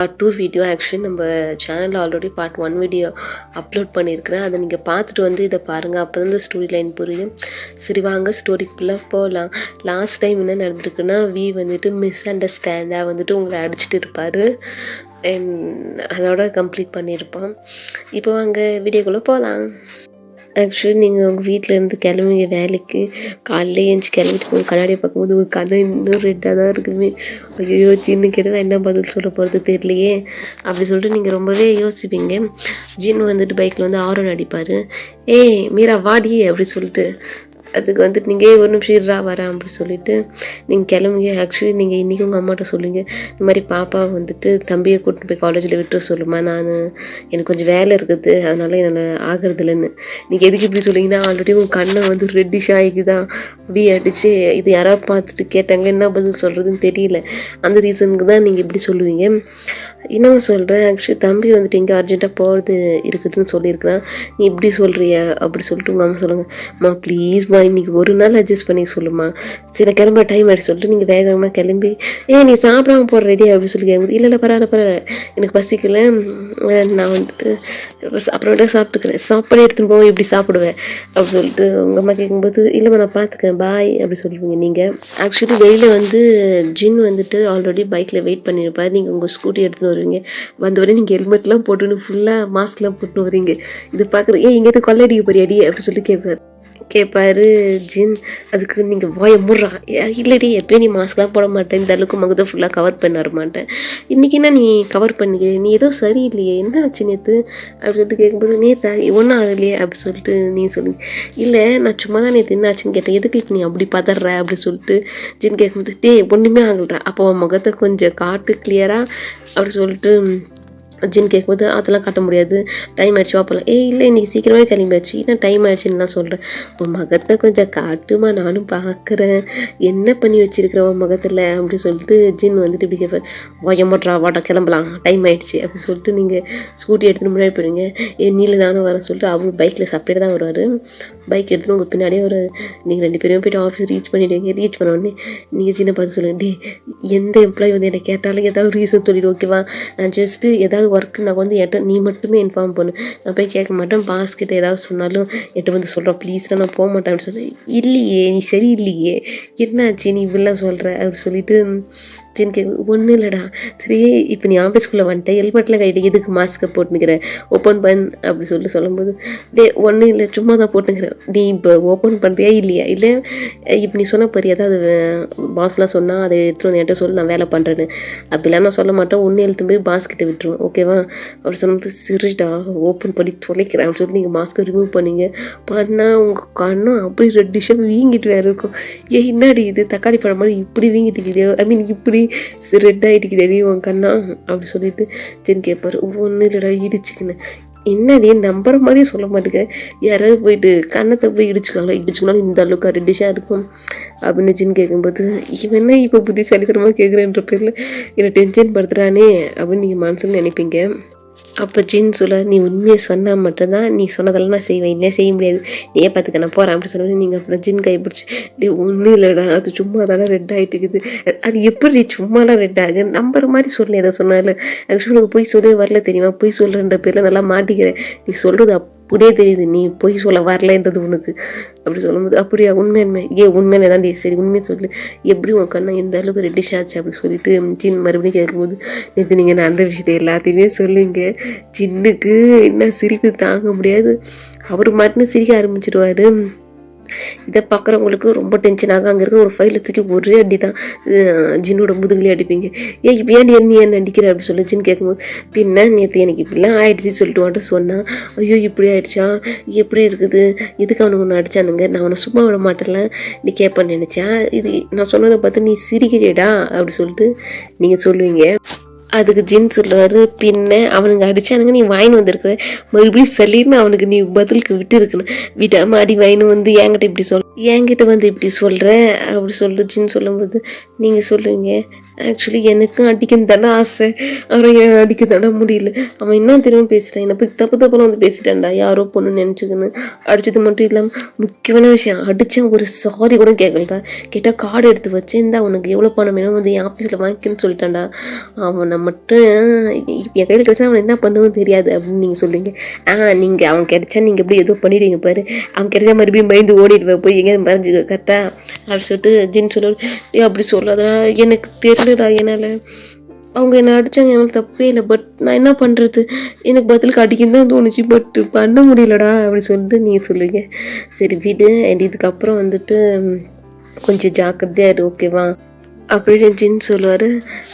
Part 2 video actually நம்ம சேனலில் already part 1 video upload பண்ணியிருக்கிறேன். அதை நீங்கள் பார்த்துட்டு வந்து இதை பாருங்கள். அப்போ தான் இந்த ஸ்டோரி லைன் புரியும். சரி வாங்க ஸ்டோரிக்குள்ளே போகலாம். லாஸ்ட் டைம் என்ன நடந்திருக்குன்னா வந்துட்டு மிஸ் அண்டர்ஸ்டாண்டாக வந்துட்டு உங்களை அடிச்சுட்டு இருப்பார். அதோட கம்ப்ளீட் பண்ணியிருப்பான். இப்போ வாங்க வீடியோக்குள்ளே போகலாம். ஆக்சுவலி நீங்கள் உங்கள் வீட்டிலேருந்து கிளம்புங்க வேலைக்கு. காலையில் எழுந்துச்சி கிளம்பிட்டு போங்க. கண்ணாடியை பார்க்கும்போது உங்கள் கண்ணு இன்னும் ரெட்டாக தான் இருக்குமே. ஐயோ சின்ன கேட்டால் என்ன பதில் சொல்ல போகிறது தெரியலையே அப்படி சொல்லிட்டு நீங்கள் ரொம்பவே யோசிப்பீங்க. ஜின் வந்துட்டு பைக்கில் வந்து ஆரோன் அடிப்பார். ஏய் மீரா வாடி அப்படி சொல்லிட்டு அதுக்கு வந்துட்டு நீங்கள் ஒரு நிமிஷம் இருறா வரேன் அப்படி சொல்லிவிட்டு நீங்கள் கிளம்புங்க. ஆக்சுவலி நீங்கள் இன்றைக்கி உங்கள் அம்மாட்ட சொல்லுங்கள், இந்த மாதிரி பாப்பா வந்துட்டு தம்பியை கூட்டிட்டு போய் காலேஜில் விட்டுற சொல்லுமா, எனக்கு கொஞ்சம் வேலை இருக்குது அதனால் என்னால் ஆகிறது இல்லைன்னு. நீங்கள் எதுக்கு இப்படி சொல்லிங்கன்னா ஆல்ரெடி உங்கள் கண்ணை வந்து ரெட்டிஷ் ஆகிக்குதான் அடிச்சு இது யாராவது பார்த்துட்டு கேட்டாங்களே என்ன பதில் சொல்கிறதுன்னு தெரியல. அந்த ரீசனுக்கு தான் நீங்கள் இப்படி சொல்லுவீங்க. இன்னும் சொல்கிறேன், ஆக்சுவலி தம்பி வந்துட்டு இங்கே அர்ஜென்ட்டாக போகிறது இருக்குதுன்னு சொல்லியிருக்கிறான். நீ இப்படி சொல்கிறியா அப்படி சொல்லிட்டு உங்கள் அம்மா சொல்லுங்கள், அம்மா ப்ளீஸ்மா இன்றைக்கி ஒரு நாள் அட்ஜஸ்ட் பண்ணி சொல்லுமா, சில கிளம்ப டைம் ஆகிடுச்சு சொல்லிட்டு நீங்கள் வேகமாக கிளம்பி நீ சாப்பிடாம போகிற ரெடி அப்படின்னு சொல்லி கேட்கும்போது இல்லை பரவாயில்ல எனக்கு பசிக்கலை, நான் வந்துட்டு அப்புறமேட்டா சாப்பிட்டுக்கிறேன், சாப்பாடு எடுத்துன்னு போவோம் இப்படி சாப்பிடுவேன் அப்படின்னு சொல்லிட்டு உங்கள் அம்மா கேட்கும்போது இல்லைம்மா நான் பார்த்துக்கிறேன் பாய் அப்படி சொல்லுவீங்க. நீங்கள் ஆக்சுவலி வெளியில் வந்து ஜின் வந்துட்டு ஆல்ரெடி பைக்கில் வெயிட் பண்ணியிருப்பார். நீங்கள் உங்கள் ஸ்கூட்டி எடுத்துன்னு வருவீங்க. வந்தவொடனே நீங்கள் ஹெல்மெட்லாம் போட்டுன்னு ஃபுல்லாக மாஸ்க்லாம் போட்டுன்னு வரீங்க. இது பார்க்குறது இங்கேருந்து கொள்ளடிக்க போறியாடி அப்படின்னு சொல்லி கேட்பாரு ஜின். அதுக்கு நீங்கள் வாய முடுறா, இல்லடி எப்பயும் நீ மாஸ்க்லாம் போட மாட்டேன், இந்த அளவுக்கு முகத்தை ஃபுல்லாக கவர் பண்ண வர மாட்டேன், இன்றைக்கி என்ன நீ கவர் பண்ணிக்க, நீ ஏதோ சரியில்லையே என்ன ஆச்சு நேற்று அப்படி சொல்லிட்டு கேட்கும்போது நேற்றா ஒன்றும் ஆகலையே அப்படி சொல்லிட்டு நீ சொல்லுங்க. இல்லை நான் சும்மா தான் நேற்று என்ன ஆச்சுன்னு கேட்டேன், எதுக்கு இப்போ நீ அப்படி பதற அப்படி சொல்லிட்டு ஜின் கேட்கும்போது ஒன்றுமே ஆகலடா, அப்போ உன் முகத்தை கொஞ்சம் காட்டு கிளியராக அப்படி சொல்லிட்டு ஜின் கேட்கும்போது அதெல்லாம் காட்ட முடியாது, டைம் ஆகிடுச்சு வாப்பலாம். இல்லை இன்றைக்கி சீக்கிரமே கிளம்பியாச்சு, ஏன்னா டைம் ஆகிடுச்சின்னு நான் சொல்கிறேன், உன் மகத்தை கொஞ்சம் காட்டுமா நானும் பார்க்குறேன், என்ன பண்ணி வச்சிருக்கிற உன் மகத்தில் அப்படி சொல்லிட்டு ஜின் வந்துட்டு இப்படி கேட்பேன். வாயமாட்றா வாட்டா கிளம்பலாம் டைம் ஆகிடுச்சு அப்படின்னு சொல்லிட்டு நீங்கள் ஸ்கூட்டி எடுத்துகிட்டு முன்னாடி போயிடுங்க. நீல நானும் வர சொல்லிட்டு அவர் பைக்கில் சாப்பிட்டு தான் வருவார். பைக் எடுத்துகிட்டு உங்கள் பின்னாடியே ஒரு நீங்கள் 2 பேரும் போய்ட்டு ஆஃபீஸ் ரீச் பண்ணிவிடுவீங்க. ரீச் பண்ண உடனே நீங்கள் சின்ன பார்த்து சொல்லுங்கள், எந்த எம்ப்ளாயி வந்து என்னை கேட்டாலும் ஏதாவது ரீசன் சொல்லிவிடு ஓகேவா, நான் ஜஸ்ட்டு ஏதாவது ஒர்க்கு நான் வந்து என்கிட்ட நீ மட்டுமே இன்ஃபார்ம் பண்ணு, நான் போய் கேட்க மாட்டேன், பாஸ்கிட்ட ஏதாவது சொன்னாலும் என்கிட்ட வந்து சொல்கிறேன் ப்ளீஸ்னா நான் போக மாட்டேன்னு சொன்னேன். இல்லையே நீ சரி இல்லையே என்னாச்சு நீ இப்படிலாம் சொல்கிற அப்படி சொல்லிட்டு ஜின் கேட்கு ஒன்றும் இல்லைடா சரி இப்போ நீ ஆஃபீஸ்க்குள்ளே வந்துட்டேன் ஹெல்மெட்லாம் கைட்டு எதுக்கு மாஸ்க்கை போட்டுனுக்கிறேன் ஓப்பன் பண்ண அப்படி சொல்லும்போது ஒன்றும் இல்லை சும்மா தான் போட்டுக்கிறேன், நீ இப்போ ஓப்பன் பண்ணுறியா இல்லையா, இல்லை இப்போ நீ சொன்ன பாரு ஏதாவது பாஸ்லாம் சொன்னால் அதை எடுத்துகிட்டு வந்து என்கிட்ட சொல்லி நான் வேலை பண்ணுறேன்னு, அப்படிலாம் நான் சொல்ல மாட்டேன், ஒன்று எழுத்து போய் பாஸ்கிட்ட விட்டுருவேன் ஓகேவா அப்படி சொன்னது. சிரிடா ஓப்பன் பண்ணி தொலைக்கிறேன் அப்படின்னு சொல்லி நீங்கள் மாஸ்க்கை ரிமூவ் பண்ணிங்க பண்ணால் உங்கள் கண்ணும் அப்படி ரெட்டிஷாக வீங்கிட்டு வேறு இருக்கும். என்னடி இது தக்காளி பழம் மாதிரி இப்படி வீங்கிட்டு ஐ மீன் இப்படி ரெட் ஆகிட்டுக்குதே உன் கண்ணா அப்படி சொல்லிட்டு ஜென் கேட்பார். ஒன்றும் இல்லைடா இடிச்சுக்கின்னு, என்னடி நம்புற மாதிரியே சொல்ல மாட்டேங்க, யாராவது போயிட்டு கண்ணத்தை போய் இடிச்சுக்கனாலும் இந்த அளவுக்கு ரெட்டிஷாக இருக்கும் அப்படின்னு ஜின் கேட்கும்போது இவன் என்ன இப்போ புத்திசாலித்தனமாக கேட்குறேன்ற பேரில் என்னை டென்ஷன் படுத்துகிறானே அப்படின்னு நீங்கள் மனசுன்னு நினைப்பீங்க. அப்போ ஜின் சொல்ல நீ உண்மையை சொன்னால் மட்டும்தான் நீ சொன்னதெல்லாம் நான் செய்வேன், இல்லை செய்ய முடியாது நீயே பார்த்துக்க நான் போகிறேன் அப்படி சொன்னது. நீங்கள் அப்புறம் ஜின் கைப்பிடிச்சி ஒன்றும் இல்லைடா அது சும்மா தானே ரெட் ஆகிட்டு இருக்குது, அது எப்படி சும்மாலாம் ரெட் ஆகு நம்புற மாதிரி சொல்லு எதை சொன்னாலும். ஆக்சுவலி உனக்கு போய் சொல்ல வரல தெரியுமா, போய் சொல்லுன்ற பேரில் நல்லா மாட்டிக்கிறேன், நீ சொல்கிறது அப்படியே தெரியுது நீ போய் சொல்ல வரலன்றது உனக்கு அப்படி சொல்லும்போது அப்படியா உண்மையுமே உண்மையிலே தான் சரி உண்மையை சொல்லு எப்படி உன் கண்ணா எந்த அளவுக்கு ரெட்டிஷ் ஆச்சு அப்படி சொல்லிட்டு ஜின் மறுபடியும் கேட்கும்போது நேற்று நீங்கள் நடந்த விஷயத்தை எல்லாத்தையுமே சொல்லுங்க. ஜின்னுக்கு என்ன சிரிப்பு தாங்க முடியாது, அவர் மட்டும் சிரிக்க ஆரம்பிச்சிடுவார். இதை பார்க்குறவங்களுக்கு ரொம்ப டென்ஷனாக அங்கே இருக்கிற ஒரு ஃபைலை தூக்கி ஒரே அடி தான் ஜின்னோட முதுகுலேயே அடிப்பீங்க. இப்போ நீ என்ன அடிக்கிற அப்படி சொல்லி ஜின் கேட்கும்போது பின்ன நேற்று எனக்கு இப்படிலாம் ஆயிடுச்சு சொல்லிட்டு வந்துட்டு சொன்னான். ஐயோ இப்படி ஆயிடுச்சா எப்படி இருக்குது எதுக்கு அவனுக்கு ஒன்று அடிச்சானுங்க, நான் அவனை சும்மா விட மாட்டேன்ல நீ கேட்பேன்னு நினச்சா, இது நான் சொன்னதை பார்த்து நீ சிரிக்கிறேடா அப்படி சொல்லிட்டு நீங்கள் சொல்லுவீங்க. அதுக்கு ஜின் சொல்லுவார், பின்ன அவனுங்க அடித்தானுங்க நீ வாயின் வந்திருக்கிற மறுபடியும் சலின்னு அவனுக்கு நீ பதிலுக்கு விட்டு இருக்கணும், விடாமல் அடி வாயின்னு வந்து என்கிட்ட வந்து இப்படி சொல்கிற அப்படி சொல்லு ஜின் சொல்லும்போது நீங்கள் சொல்லுவீங்க ஆக்சுவலி எனக்கும் அடிக்கணும் தானே ஆசை, அவரை அடிக்க தானே முடியல. அவன் என்ன திரும்ப பேசிட்டான், என்னை போய் தப்பு தப்பெல்லாம் வந்து பேசிட்டான்டா, யாரோ பொண்ணு நினச்சிக்கன்னு. அடிச்சது மட்டும் இல்லாமல் முக்கியமான விஷயம், அடித்தேன் ஒரு சாரி கூட கேட்கலடா. கேட்டால் கார்டு எடுத்து வச்சேன், இந்தா உனக்கு எவ்வளோ பணம் வேணும் வந்து என் ஆஃபீஸில் வாங்கிக்கணும்னு சொல்லிட்டான்டா. அவனை மட்டும் என் கையில் கிடச்சா அவன் என்ன பண்ணுவோம் தெரியாது அப்படின்னு நீங்கள் சொல்லுங்க. நீங்கள் அவன் கிடைச்சா நீங்கள் எப்படி ஏதோ பண்ணிவிடுவீங்க பாரு, அவன் கிடைச்சா மறுபடியும் பயந்து ஓடிடுவேன் போய் எங்கேயாவது மறைஞ்சிக்க கரெக்டா அப்படின்னு சொல்லிட்டு ஜின் சொல்லுவார். அப்படி சொல்லாதடா, எனக்கு தெரியலடா, என்னால் அவங்க என்னை அடித்தாங்க, எனக்கு தப்பே இல்லை, பட் நான் என்ன பண்ணுறது, எனக்கு பதிலுக்கு அடிக்கணும் தான் தோணுச்சு, பட் பண்ண முடியலடா அப்படி சொல்லிட்டு நீங்கள் சொல்லுவீங்க. சரி விடு, அண்ட் இதுக்கப்புறம் வந்துட்டு கொஞ்சம் ஜாக்கிரதையாக இரு, ஓகேவா அப்படின்னு ஜின் சொல்லுவார்.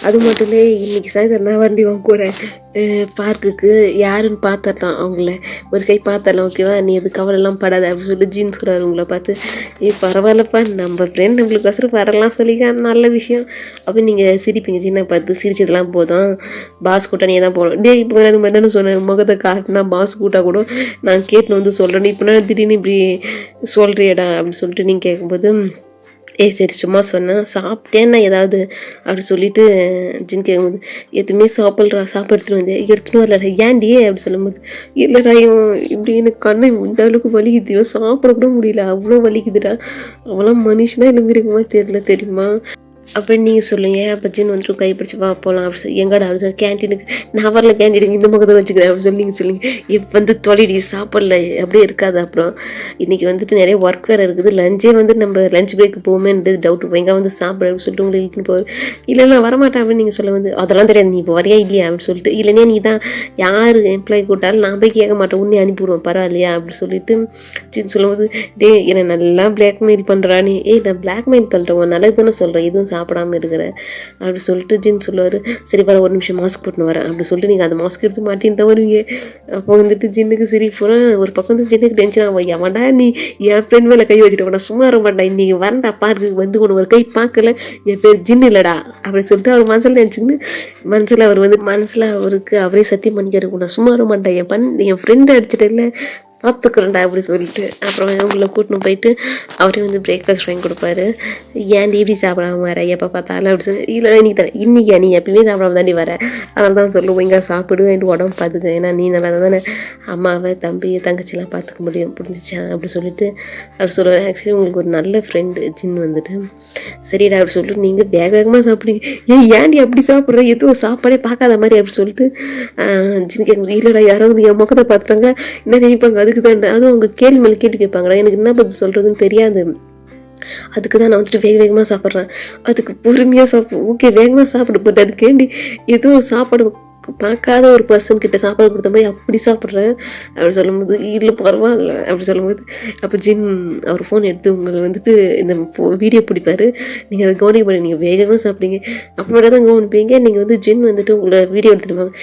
அது மட்டும் இல்லை, இன்றைக்கி சாயந்தரம் நான் வண்டி வாங்க கூட பார்க்குக்கு யாருன்னு பார்த்துடலாம், அவங்கள ஒரு கை பார்த்துடலாம், ஓகேவா, நீ எது கவலைலாம் படாத அப்படின்னு சொல்லி ஜின் சொல்கிறார். உங்களை பார்த்து பரவாயில்லப்பா, நம்ம ஃப்ரெண்ட் நம்மளுக்கோசரம் வரலாம் சொல்லிக்க, நல்ல விஷயம் அப்படின்னு நீங்கள் சிரிப்பீங்க. ஜின்னை பார்த்து சிரிச்சதெல்லாம் போதும், பாஸ் கூட்டா நீ தான் போகணும். டே இப்போ அது மாதிரி தானே சொன்னேன், முகத்தை காட்டினா பாஸ் கூட்டா கூட நான் கேட்டுன்னு வந்து சொல்கிறேன், இப்போ நான் திடீர்னு இப்படி சொல்கிறியடா அப்படின்னு சொல்லிட்டு நீங்கள் கேட்கும்போது, சரி சும்மா சொன்னேன், சாப்பிட்டேன்னா ஏதாவது அப்படி சொல்லிட்டு ஜின் கேட்கும்போது, எதுவுமே சாப்பிட்றா, சாப்பாடு எடுத்துன்னு வரலடா, ஏன்டி அப்படி சொல்லும்போது, இல்லைடா இப்படி எனக்கு கண்ணு இந்த அளவுக்கு வலிக்குது, சாப்பிட கூட முடியல, அவ்வளோ வலிக்குதுடா, அவளாம் மனுஷனா இல்லை மிருகமா தெரியல தெரியுமா அப்படின்னு நீங்கள் சொல்லுங்கள். அப்போ ஜின் வந்துட்டு கைப்பிடிச்சி வா போகலாம் அப்படி சொல்லி, எங்கடா அப்படின்னு சொல்லி, கேன்டீனுக்கு. நான் வரல கேன்டீனுக்கு, இந்த முகத்தை வச்சுக்கிறேன் அப்படின்னு சொல்லி நீங்கள் சொல்லுங்கள். இப்போ வந்து தொலைடி சாப்பிடல அப்படியே இருக்காது. அப்புறம் இன்றைக்கி வந்துட்டு நிறைய ஒர்க் வேறு இருக்குது, லஞ்சே வந்து நம்ம லஞ்ச் பிரேக்கு போகுமேன்ட்டு டவுட்டு போய் எங்கே வந்து சாப்பிட அப்படின்னு சொல்லிட்டு உங்களுக்கு இழுத்துன்னு போவார். இல்லை நான் வரமாட்டேன் அப்படின்னு நீங்கள் சொல்ல வந்து, அதெல்லாம் தெரியாது, நீ இப்போ வரையா இல்லையா அப்படின்னு சொல்லிட்டு, இல்லைன்னா நீ தான் யார் எம்ப்ளாயி கூட்டாலும் நான் போய் கேட்க மாட்டேன், உன்னே அனுப்பிவிடுவேன் பரவாயில்லையா அப்படின்னு சொல்லிட்டு ஜின் சொல்லும்போது, என்னை நல்லா பிளாக்மெயில் பண்ணுறானே, நான் பிளாக்மெயில் பண்ணுறேன், நல்லது தானே சொல்கிறேன், எதுவும் சாப்பிடாமல் இருக்கிறேன் அப்படி சொல்லிட்டு ஜின் சொல்லுவார். சரி வர ஒரு நிமிஷம் மாஸ்க் போட்டுன்னு வரேன் அப்படி சொல்லிட்டு நீங்கள் அந்த மாஸ்க் எடுத்து மாட்டின்னு தான் வருவீங்க. அப்போ வந்துட்டு ஜின்னுக்கு சரி போனால் ஒரு பக்கம் வந்து ஜின்னுக்கு டென்ஷன் ஆகும், எவன்டா நீ என் ஃப்ரெண்ட் மேலே கை வச்சுட்டு நான் சும்மா வர மாட்டேன், இன்றைக்கி வரண்டா பார்க்கு வந்து கொண்டு ஒரு கை பார்க்கல, என் பேர் ஜின் இல்லைடா அப்படி சொல்லிட்டு அவர் மனசில் நினச்சிக்கின்னு மனசில் அவர் வந்து மனசில் அவருக்கு அவரே சத்தியம் பண்ணிக்காரு, நான் சும்மா வர மாட்டேன், என் ஃப்ரெண்டு அடிச்சிட்டு இல்லை பார்த்துக்கிறேன்டா அப்படி சொல்லிட்டு அப்புறம் உங்களை கூட்டின்னு போயிட்டு அவரே வந்து பிரேக்ஃபாஸ்ட் வாங்கி கொடுப்பாரு. ஏன்டி இப்படி சாப்பிடாம வர எப்போ பார்த்தாலும் அப்படி சொல்லி, இல்லை இன்னைக்கு தரேன், இன்னைக்கு நீ எப்பயுமே சாப்பிடாம தாண்டி வர, அதனால தான் சொல்லுவோம் இங்கே சாப்பிடு என் உடம்பு பார்த்துக்க, ஏன்னா நீ நல்லா தானே அம்மாவை தம்பி தங்கச்சிலாம் பார்த்துக்க முடியும் புரிஞ்சிச்சா அப்படி சொல்லிட்டு அவர் சொல்லுவார். ஆக்சுவலி உங்களுக்கு ஒரு நல்ல ஃப்ரெண்டு ஜின் வந்துட்டு, சரிடா அப்படி சொல்லிட்டு நீங்கள் வேக வேகமாக சாப்பிடுங்க, ஏன்டி அப்படி சாப்பிட்ற, எதுவும் சாப்பாடே பார்க்காத மாதிரி அப்படி சொல்லிட்டு ஜின் கேட்கும். இல்லைடா யாரோ வந்து என் முகத்தை பார்த்துட்டாங்க என்ன நினைப்பாங்க, அதுக்கு தான் அதுவும் அவங்க கேள்வி மேலே கேட்டு கேட்பாங்களா, எனக்கு என்ன பதில் சொல்கிறதுன்னு தெரியாது, அதுக்கு தான் நான் வந்துட்டு வேக வேகமாக சாப்பிட்றேன், அதுக்கு பொறுமையாக சாப்பிடு, ஓகே வேகமாக சாப்பிடு, பட் அதுக்கேண்டி எதுவும் சாப்பாடு பார்க்காத ஒரு பர்சன் கிட்ட சாப்பாடு கொடுத்த மாதிரி அப்படி சாப்பிட்றேன் அப்படி சொல்லும்போது, இல்லை பரவாயில்ல அப்படி சொல்லும்போது அப்போ ஜின் அவர் ஃபோன் எடுத்து உங்களை வந்துட்டு இந்த வீடியோ பிடிப்பார், நீங்கள் அதை கவனிக்க நீங்கள் வேகமாக சாப்பிடுங்க அப்புறமேட்டா தான் கவனிப்பீங்க. நீங்கள் வந்து ஜின் வந்துட்டு உங்களை வீடியோ எடுத்துடுவாங்க,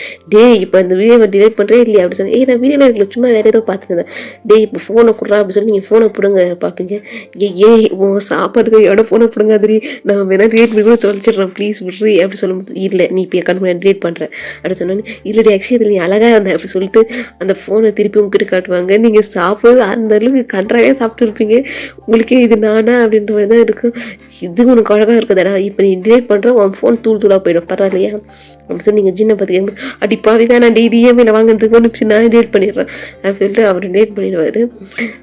இப்போ இந்த வீடியோவை டிலேட் பண்ணுறேன் இல்லையா அப்படி சொல்லி, நான் வீடியோவில் இருக்கல சும்மா வேறு ஏதோ பார்த்துருந்தேன், இப்போ ஃபோனை கொடுறா அப்படி சொல்லி நீங்கள் ஃபோனை பிடுங்க பார்ப்பீங்க, உன் சாப்பாடுக்கு எவ்வளோ ஃபோனை பிடுங்க அதிரி நான் வேணா டிலேட் பண்ணி கூட தொலைச்சிடுறேன் ப்ளீஸ் விட்றி அப்படி சொல்லும்போது, இல்லை நீ இப்போ கண் பண்ணி டிலேட் பண்ணுறேன் சொன்னேன், இல்லடி ஆக்சுவலி இதில் நீ அழகாக இருந்த அப்படி சொல்லிட்டு அந்த ஃபோனை திருப்பி உங்ககிட்ட காட்டுவாங்க. நீங்கள் சாப்பிடுறது அந்த அளவுக்கு கன்றாக சாப்பிட்டு இருப்பீங்க, உங்களுக்கே இது நானா அப்படின்ற மாதிரி தான் இருக்கும், இது உனக்கு அழகாக இருக்குதாடா, இப்போ நீ டிலேட் பண்ணுற உன் ஃபோன் தூளாக போயிடும் பரவாயில்லையா அப்படி சொல்லி நீங்கள் ஜின்னை பார்த்து கேட்கும், அடிப்பாவே வேணாம் டெய்லி இஎம்ஐயில் வாங்குறதுக்கு ஒரு நிமிஷம் நான் டிலேட் பண்ணிடுறேன் அப்படின்னு சொல்லிட்டு அவர் டிலேட் பண்ணிடுவார்.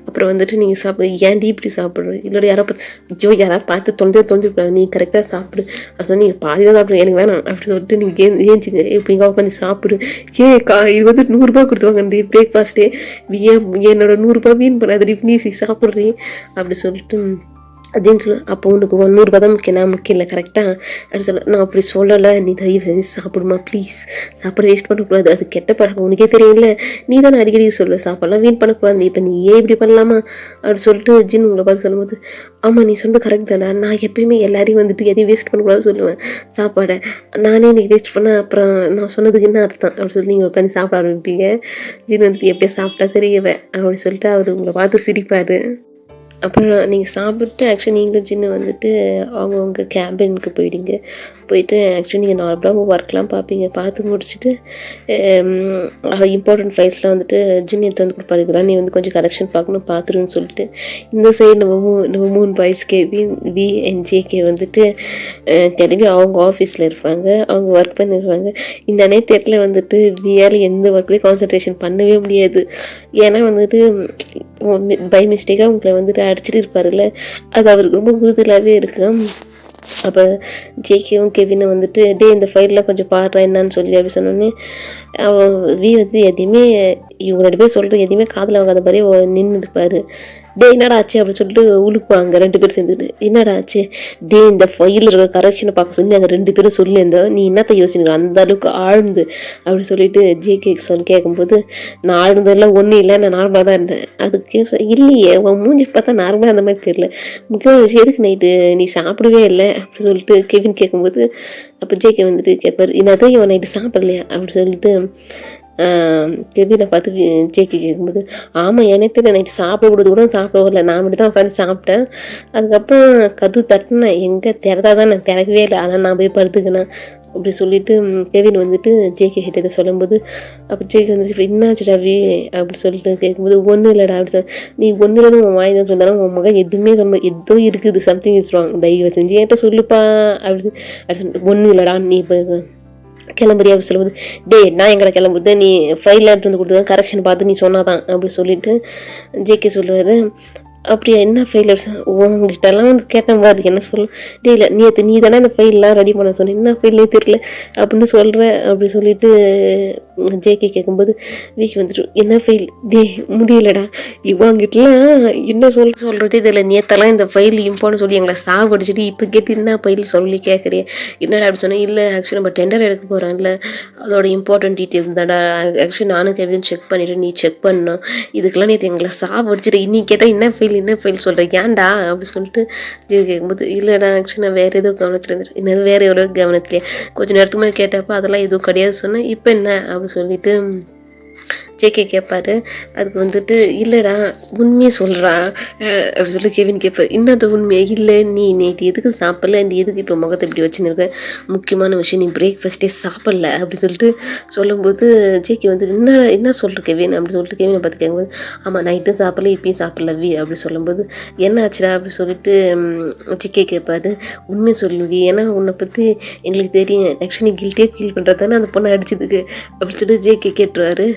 அப்புறம் வந்துட்டு நீங்கள் சாப்பிடு, ஏன் இப்படி சாப்பிட்றோம், இல்லையா யாரோ பார்த்து யாராவது பார்த்து தொலைஞ்சிருப்பாங்க, நீ கரெக்டாக சாப்பிடு அப்படி சொல்லி நீங்கள் பாதி தான் சாப்பிடுங்க, எனக்கு வேணாம் அப்படி சொல்லிட்டு நீங்கள் ஏஞ்சிங்க, இப்போ இங்கே உட்காந்து சாப்பிடு, இது வந்து 100 ரூபா கொடுத்துவாங்க இந்த பிரேக்ஃபாஸ்ட்டே, என்னோட 100 ரூபா வீண் பண்ணாதடி நீ சாப்பிட்றீ அப்படி சொல்லிட்டு அப்படின்னு சொல்லு. அப்போ உனக்கு 100 ரூபா தான் முக்கியம், நான் முக்கியம் இல்லை கரெக்டாக அப்படி சொல்ல, நான் அப்படி சொல்லலை, நீ தயவு செஞ்சு சாப்பிடுமா ப்ளீஸ், சாப்பாடு வேஸ்ட் பண்ணக்கூடாது, அது கெட்ட பழக்கம் உனக்கே தெரியல, நீ தானே அடிக்கடி சொல்லு சாப்பாடெலாம் வீண் பண்ணக்கூடாது, இப்போ நீ ஏன் இப்படி பண்ணலாமா அப்படி சொல்லிட்டு ஜின் உங்களை பார்த்து சொல்லும்போது, ஆமாம் நீ சொன்னது கரெக்ட் தானே, நான் எப்பயுமே எல்லாரையும் வந்துட்டு எதையும் வேஸ்ட் பண்ணக்கூடாது சொல்லுவேன், சாப்பாடை நானே இன்னைக்கு வேஸ்ட் பண்ணேன், அப்புறம் நான் சொன்னதுக்கு என்ன அர்த்தம் அப்படி சொல்லி நீங்கள் உட்காந்து சாப்பிட ஆரம்பிப்பீங்க. ஜின் வந்துட்டு எப்படியா சாப்பிட்டா சரியவே அப்படி சொல்லிட்டு அவர் உங்களை பார்த்து சிரிப்பார். அப்புறம் நீங்கள் சாப்பிட்டு ஆக்சுவலி நீங்களும் ஜின்னு வந்துட்டு அவங்கவுங்க கேபினுக்கு போயிடுங்க. போயிட்டு ஆக்சுவலி நீங்கள் நார்மலாக உங்கள் ஒர்க்லாம் பார்ப்பீங்க. பார்த்து முடிச்சுட்டு இம்பார்ட்டன்ட் ஃபைல்ஸ்லாம் வந்துட்டு ஜின் எடுத்து வந்து கொடுப்பாரு. இதெல்லாம் நீ வந்து கொஞ்சம் கரெக்ஷன் பார்க்கணும் பார்த்துருன்னு சொல்லிட்டு இந்த சைடு நம்ம 3 பாய்ஸ்கே வி அண்ட் ஜேகே வந்துட்டு கிளம்பி அவங்க ஆஃபீஸில் இருப்பாங்க. அவங்க ஒர்க் பண்ணிடுவாங்க. இந்த நேரத்தில் வந்துட்டு வியால் எந்த ஒர்க்லேயும் கான்சன்ட்ரேஷன் பண்ணவே முடியாது. ஏன்னா வந்துட்டு பை மிஸ்டேக்காக உங்களை வந்துட்டு அடிச்சிட்டு இருப்பாருல்ல, அது அவருக்கு ரொம்ப உறுதலாகவே இருக்கு. அப்போ ஜேகேவும் கெவினும் வந்துட்டு இந்த ஃபைல்லாம் கொஞ்சம் பாடுறா என்னான்னு சொல்லி அப்படி சொன்னோன்னே வி வந்து எதையுமே இவங்க 2 பேர் சொல்கிறது எதையுமே காதில் வாங்காத மாதிரி நின்று இருப்பார். என்னடா ஆச்சு அப்படின்னு சொல்லிட்டு உழுக்குவாங்க 2 பேர் சேர்ந்துட்டு. என்னடா ஆச்சு? இந்த ஃபைலில் இருக்கிற கரெக்ஷனை பார்க்க சொல்லி நாங்கள் 2 பேரும் சொல்லியிருந்தோம், நீ என்னத்தை யோசிக்கணும் அந்த அளவுக்கு ஆழ்ந்து அப்படி சொல்லிட்டு ஜேகே சொல்லி கேட்கும்போது, நான் ஆழ்ந்ததெல்லாம் ஒன்றும் இல்லை, நான் நார்மலாக தான் இருந்தேன். அதுக்கு இல்லையே உன் மூஞ்சி பார்த்தா நார்மலாக அந்த மாதிரி தெரியல, முக்கியமான விஷயம் எதுக்கு நைட்டு நீ சாப்பிடவே இல்லை அப்படி சொல்லிட்டு கெவின் கேட்கும்போது, அப்போ ஜேகே வந்துட்டு கேட்பார், என்னதான் இவன் நைட்டு சாப்பிடலையா அப்படி சொல்லிட்டு கெவினை பார்த்து ஜேகே கேட்கும்போது, ஆமாம் எனக்கு நைட்டு சாப்பிடக்கூடாது கூட சாப்பிட வரல, நான் மட்டும் தான் உட்காந்து சாப்பிட்டேன். அதுக்கப்புறம் கதவு தட்டினேன், எங்கே திறதா தான் நான் திறக்கவே இல்லை, ஆனால் நான் போய் படுத்துக்கினேன் அப்படி சொல்லிட்டு கெவின் வந்துட்டு ஜேகே கிட்ட இதை சொல்லும்போது, அப்போ ஜேகே வந்துட்டு என்னாச்சுடா வி அப்படி சொல்லிட்டு கேட்கும்போது, ஒன்றும் இல்லைடா அப்படி சொல், நீ ஒன்றும் இல்லைன்னு உன் வாய் தான் சொன்னாலும் உன் மகன் எதுவுமே சொல்ல ஏதோ இருக்குது, சம்திங் இஸ் ராங், தயவு செஞ்சு என்கிட்ட சொல்லுப்பா அப்படி சொல்லி, ஒன்றும் இல்லைடா நீ இப்போ கிளம்புறியா அப்படி சொல்லும்போது, நான் எங்களை கிளம்புறது, நீ ஃபைல் எடுத்து வந்து கொடுத்தா கரெக்ஷன் பார்த்து நீ சொன்னாதான் அப்படி சொல்லிட்டு ஜேகே சொல்லுவார். அப்படியா என்ன ஃபைல் உங்ககிட்டலாம் வந்து கேட்டேன் அது என்ன சொல்லும், இல்லை நீ தானே அந்த ஃபைல்லாம் ரெடி பண்ண சொன்னேன், என்ன ஃபைல்லே தெரியல அப்படின்னு சொல்கிறேன் அப்படி சொல்லிட்டு ஜேகே கேட்கும்போது வீக்கு வந்துட்டு, என்ன ஃபைல் முடியலடா இவங்கிட்டலாம் என்ன சொல்கிறது இதில் நேற்றெல்லாம் இந்த ஃபைல் இம்பார்ட்னு சொல்லி எங்களை சாவடிச்சிட்டு இப்போ கேட்டு என்ன ஃபைல் சொல்லி கேட்குறேன் என்னடா அப்படி சொன்னேன். இல்லை ஆக்சுவலி நம்ம டெண்டர் எடுக்க போகிறோம்ல, அதோட இம்பார்ட்டன்ட் டீட்டெயில்ஸ் தான்டா, ஆக்சுவலி நானும் கேவியும் செக் பண்ணிவிட்டு நீ செக் பண்ணணும், இதுக்கெல்லாம் நேற்று எங்களை சாவடிச்சிட்டு இன்னைக்கு கேட்டால் என்ன ஃபைல் சொல்கிறேன் ஏன்டா அப்படி சொல்லிட்டு கேட்கும்போது, இல்லைடா ஆக்சுவலி நான் வேறு எதுவும் கவனத்தில் இருந்துச்சு, என்னது வேறு எவ்வளோ கவனத்துலையே கொஞ்சம் நேரத்துக்கு மேலே கேட்டப்போ அதெல்லாம் எதுவும் கிடையாது சொன்னேன், இப்போ என்ன அப்படி சொல்லிட்டு ஜேகே கேட்பாரு. அதுக்கு வந்துட்டு, இல்லைடா உண்மையை சொல்கிறா அப்படி சொல்லி கெவின் கேட்பார். இன்னது உண்மையை இல்லை, நீ நேற்று எதுக்கு சாப்பிடல, இந்த எதுக்கு இப்போ முகத்தை இப்படி வச்சுன்னு முக்கியமான விஷயம் நீ பிரேக்ஃபாஸ்ட்டே சாப்பிடல அப்படி சொல்லிட்டு சொல்லும்போது ஜேகே வந்துட்டு, என்ன சொல்கிற கெவின் அப்படி சொல்லிட்டு கெவினை பார்த்து கேட்கும்போது, ஆமாம் நைட்டும் சாப்பிடல இப்பயும் சாப்பிடல வி அப்படி சொல்லும்போது, என்ன ஆச்சுடா அப்படி சொல்லிட்டு ஜேகே கேட்பாரு. உண்மையை சொல்லுவி, ஏன்னா உன்னை பற்றி எங்களுக்கு தெரியும், ஆக்சுவலி கில்ட்டியாக ஃபீல் பண்ணுறது தானே அந்த பொண்ணை அடிச்சதுக்கு அப்படி சொல்லிட்டு ஜேகே கேட்டுருவாரு.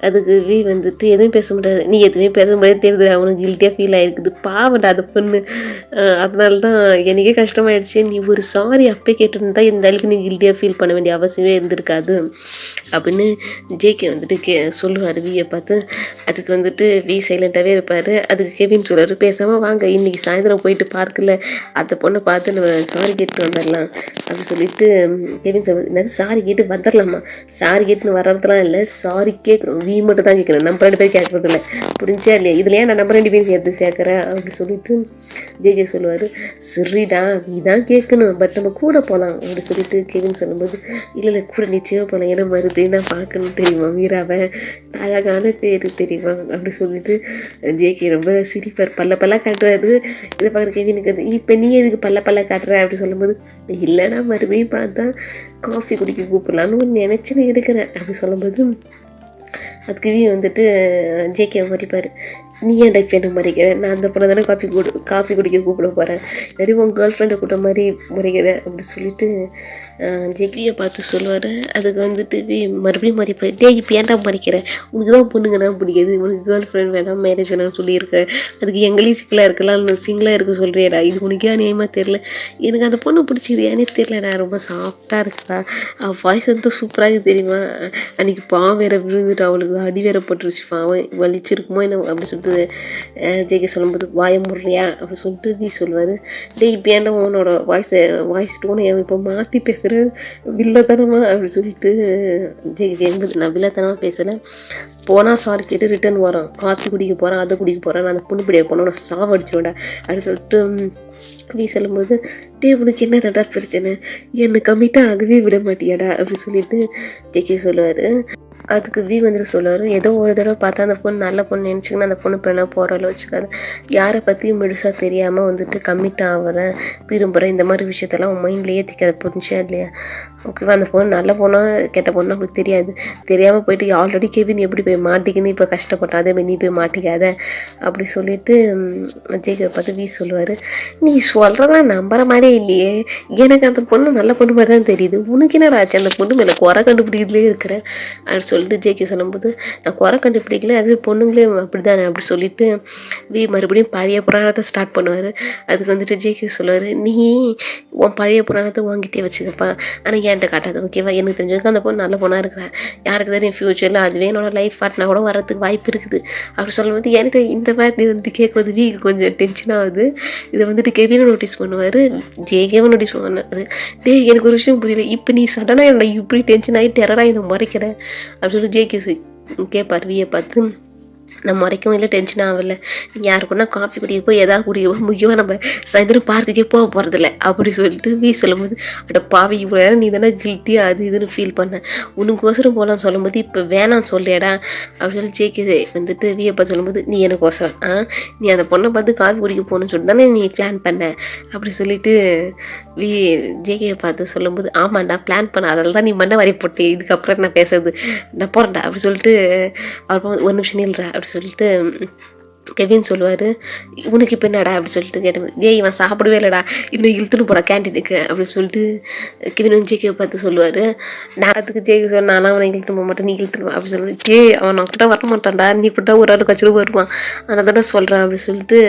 அதுக்கு வி வந்துட்டு எதுவும் பேச முடியாது, நீ எதுவுமே பேசும்போதே தெரியுது அவனுக்கு கில்ட்டியாக ஃபீல் ஆகிருக்குது, பாவண்டா அது பொண்ணு, அதனால தான் எனக்கே கஷ்டமாயிடுச்சு, நீ ஒரு சாரி அப்பே கேட்டுருந்தா இந்த அளவுக்கு நீ கில்ட்டியாக ஃபீல் பண்ண வேண்டிய அவசியமே இருந்திருக்காது அப்படின்னு ஜேகே வந்துட்டு சொல்லுவார் வியை பார்த்து. அதுக்கு வந்துட்டு வி சைலண்ட்டாகவே இருப்பார். அதுக்கு கெவின் சொல்கிறார், பேசாமல் வாங்க இன்றைக்கி சாயந்தரம் போயிட்டு பார்க்கல அந்த பொண்ணை பார்த்து நம்ம சாரி கேட்டு வந்துடலாம் அப்படி சொல்லிட்டு கெவின் சொல்வது, என்னது சாரி கேட்டு வந்துடலாமா, சாரி கேட்டுன்னு வர்றதுலாம் இல்லை, சாரி கேட்குறோம் வி மட்டும் தான் கேட்குறேன், நம்ம 2 பேர் கேட்குறது இல்லை, புரிஞ்சா இல்லையா, இதுலையே நான் நம்ம 2 பேரும் சேர்த்து சேர்க்குறேன் அப்படி சொல்லிட்டு ஜேகே சொல்லுவார். சரிடா வி தான் கேட்கணும், பட் நம்ம கூட போகலாம் அப்படி சொல்லிட்டு கெவின் சொல்லும்போது, இல்லை கூட நிச்சயமாக போகலாம், ஏன்னா மறுபடியும் நான் பார்க்கணும் தெரியுமா மீராவை, அழகான பேர் தெரியுமா அப்படி சொல்லிட்டு ஜேகே ரொம்ப சிரிப்பார், பல்ல காட்டுவார். இதை பார்க்குற கெவினுக்கு இப்போ நீ எதுக்கு பல்ல காட்டுற அப்படி சொல்லும்போது, இல்லைனா மறுபடியும் பார்த்தா காஃபி குடிக்க கூப்பிடலான்னு நினச்சின்னு இருக்கிறேன் அப்படி சொல்லும்போது அதுக்கு வி வந்துட்டு ஜேகே மறிப்பார். நீ ஏன்டா இப்போ என்ன மறைக்கிற, நான் அந்த பொண்ணை தானே காஃபி குடிக்க கூப்பிட போகிறேன், எதுவும் உங்கள் கேர்ள் ஃப்ரெண்டை கூட்ட மாதிரி மறைக்கிற அப்படி சொல்லிட்டு ஜெக்வியை பார்த்து சொல்லுவார். அதுக்கு வந்துட்டு மறுபடியும் மறைப்பார். இப்போ ஏன்டா மறைக்கிற, உனக்கு தான் பொண்ணுங்கன்னா பிடிக்காது, உனக்கு கேர்ள் ஃப்ரெண்ட் வேணாம் மேரேஜ் வேணாம்னு சொல்லியிருக்கேன், அதுக்கு எங்களையும் சிக்கலாக இருக்கலாம் சிங்கிளாக இருக்க சொல்கிறியடா, இது உனக்கே அநியாயமாக தெரில, எனக்கு அந்த பொண்ணு பிடிச்சிது ஏன்னே தெரிலடா, ரொம்ப சாஃப்டாக இருக்குதா, அவள் வாய்ஸ் வந்து சூப்பராக இருக்குது தெரியுமா, அன்றைக்கி பாவம் வேறு விழுந்துட்டு அவளுக்கு அடி வேற போட்டுருச்சு, பாவம் வலிச்சிருக்குமோ என்ன அப்படி சொல்லிட்டு ஜேகே சொல்லும்போது, வாய முறையா அப்படி சொல்லிட்டு வி சொல்லுவார். இப்போ ஏன்டா உன்னோட வாய்ஸ் டோனை இப்போ மாற்றி பேசுகிற வில்லத்தனமா அப்படி சொல்லிட்டு ஜேகே கேட்கும்போது, நான் வில்லத்தனமாக பேசலை, போனால் சாரி கேட்டு ரிட்டர்ன் வரோம், காஃபி குடிக்க போகிறேன் அதை குடிக்க போகிறேன், நான் அந்த பொண்ணு பிடிக்க போனோம் நான் சாவடிச்சிடுவேன்டா அப்படின்னு சொல்லிட்டு வி சொல்லும்போது, உனக்கு என்ன தடா பிரச்சனை, என்னை கம்மிட்டாக ஆகவே விட மாட்டியாடா அப்படி சொல்லிட்டு ஜேகே சொல்லுவார். அதுக்கு வந்துட்டு சொல்லுவார், ஏதோ ஒரு தடவை பார்த்தா அந்த பொண்ணு நல்ல பொண்ணு நினச்சிங்கன்னா அந்த பொண்ணு பெண்ணாக போகிறளவு வச்சுக்காது, யாரை பற்றியும் முழுசாக தெரியாமல் வந்துட்டு கம்மிட் ஆகிறேன் விரும்புகிறேன் இந்த மாதிரி விஷயத்தெல்லாம் உன் மைண்ட்லேயே ஏற்றிக்காத, புரிஞ்சா இல்லையா? ஓகேவா? அந்த பொண்ணு நல்ல பொண்ணா கெட்ட பொண்ணு அவங்களுக்கு தெரியாது, தெரியாமல் போயிட்டு ஆல்ரெடி கெவின் எப்படி போய் மாட்டிக்கின்னு இப்போ கஷ்டப்பட்டான், அதேமாதிரி நீ போய் மாட்டிக்காத அப்படி சொல்லிட்டு ஜேகே பார்த்து சொல்லுவார், நீ சொல்கிறதெல்லாம் நம்புற மாதிரியே இல்லையே, எனக்கு அந்த பொண்ணு நல்ல பொண்ணு மாதிரி தான் தெரியுது, உனக்கு என்ன ஆச்சு அந்த பொண்ணு மேலே குறை கண்டுபிடிக்கலே இருக்கிறேன் அப்படின்னு சொல்லிட்டு ஜேகே சொல்லும்போது, நான் குறை கண்டுபிடிக்கல, அது பொண்ணுங்களே அப்படி தானே அப்படி சொல்லிட்டு மறுபடியும் பழைய புராணத்தை ஸ்டார்ட் பண்ணுவார். அதுக்கு வந்துட்டு ஜேகே சொல்லுவார், நீ உன் பழைய புராணத்தை வாங்கிட்டே வச்சுக்கப்பா, ஆனால் என்கிட்ட காட்டாது, ஓகேவா? எனக்கு தெரிஞ்சதுக்கு அந்த பொண்ணு நல்ல பொண்ணாக இருக்கிறேன், யாருக்கு தெரியும் ஃப்யூச்சரில் அதுவே என்னோட லைஃப் பார்ட்னா கூட வரதுக்கு வாய்ப்பு இருக்குது அப்படி சொல்லும்போது எனக்கு இந்த மாதிரி வந்து கேட்குறது கொஞ்சம் டென்ஷன் ஆகுது. இதை வந்துட்டு கெவினும் நோட்டீஸ் பண்ணுவார், ஜேகேவும் நோட்டீஸ் பண்ணுவார். எனக்கு ஒரு விஷயம் புரியல, இப்போ நீ சடனாக என்னை இப்படி டென்ஷன் ஆகி டெரராக என்னை மறைக்கிறேன் அப்படின்னு சொல்லி ஜேகே கேட்பார் வியை பார்த்து. நான் மறைக்கவும் இல்லை, டென்ஷன் ஆகலை, யாருக்குன்னா காஃபி குடிக்க போய் எதாவது குடிக்க போய் முக்கியமாக நம்ம சாயந்தரம் பார்க்குக்கே போக போகிறதில்ல அப்படி சொல்லிட்டு சொல்லும்போது, அட பாவி இவ்வளோ நேரம் நீ தானே கில்ட்டியாக அது இதுன்னு ஃபீல் பண்ணேன், உனக்கோசரம் போகலான்னு சொல்லும்போது இப்போ வேணாம் சொல்லியடா அப்படின்னு சொல்லி ஜேகே வந்துட்டு பார்த்து சொல்லும்போது, நீ எனக்கோசரம் நீ அந்த பொண்ணை பார்த்து காஃபி குடிக்க போகணுன்னு சொல்லிட்டு தானே நீ பிளான் பண்ண அப்படி சொல்லிட்டு ஜேகேயை பார்த்து சொல்லும்போது, ஆமாண்டா பிளான் பண்ண, அதில் தான் நீ மண்ணை வரை போட்டே, இதுக்கப்புறம் நான் பேசுறது நான் போகிறேன்டா அப்படி சொல்லிட்டு அவர் ஒரு நிமிஷம் நில்றா அப்படி சொல்லிட்டு கெவின் சொல்லுவார், உனக்கு இப்போ என்னடா அப்படி சொல்லிட்டு கேட்டேன், இவன் சாப்பிடவே இல்லைடா, இவனை இழுத்துன்னு போடா கேன்டீனுக்கு அப்படி சொல்லிட்டு கெவின் ஜேகே பார்த்து சொல்லுவார். நான் அதுக்கு ஜேகே சொல்ல, நானும் அவனை இழுத்துன்னு போக மாட்டேன், நீ இழுத்துன்னு அப்படி சொல்லுவேன், அவன் நான் கூட வர மாட்டான்டா, நீ கூட ஒரு ஆள் கட்சியில் வருவான், அதை தானே சொல்கிறான் அப்படி சொல்லிட்டு